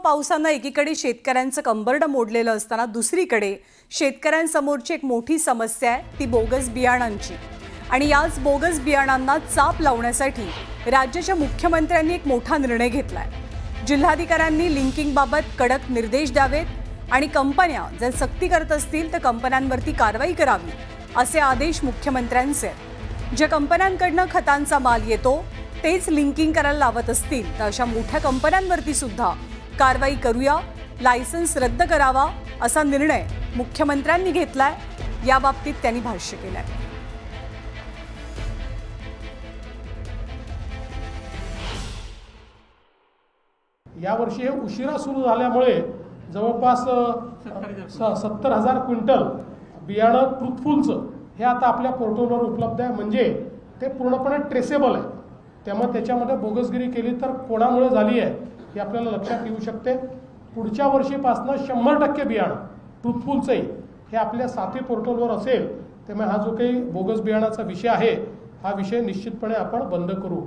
पावसानं एकीकडे शेतकऱ्यांचं कंबरडं मोडलेलं असताना दुसरीकडे शेतकऱ्यांसमोरची एक मोठी समस्या आहे ती बोगस बियाणांची। आणि याच बोगस बियाणांना चाप लावण्यासाठी राज्याच्या मुख्यमंत्र्यांनी एक मोठा निर्णय घेतलाय। जिल्हाधिकाऱ्यांनी लिंकिंगबाबत कडक निर्देश द्यावेत आणि कंपन्या जर सक्ती करत असतील तर कंपन्यांवरती कारवाई करावी असे आदेश मुख्यमंत्र्यांचे। ज्या कंपन्यांकडनं खतांचा माल येतो तेच लिंकिंग करायला लावत असतील तर अशा मोठ्या कंपन्यांवरती सुद्धा कारवाई करूया, लायसन्स रद्द करावा असा निर्णय मुख्यमंत्र्यांनी घेतलाय। याबाबतीत त्यांनी भाष्य केलंय। यावर्षी हे उशिरा सुरू झाल्यामुळे जवळपास 70,000 क्विंटल बियाणं ट्रुथफुलचं हे आता आपल्या पोर्टलवर उपलब्ध आहे। म्हणजे ते पूर्णपणे ट्रेसेबल आहे। त्यामुळे त्याच्यामध्ये बोगसगिरी केली तर कोणामुळे झाली आहे हे आपल्याला लक्षात येऊ शकते। पुढच्या वर्षीपासून 100% बियाणं ट्रुथफुलचंही हे आपल्या साथी पोर्टलवर असेल। त्यामुळे हा जो काही बोगस बियाणाचा विषय आहे हा विषय निश्चितपणे आपण बंद करू।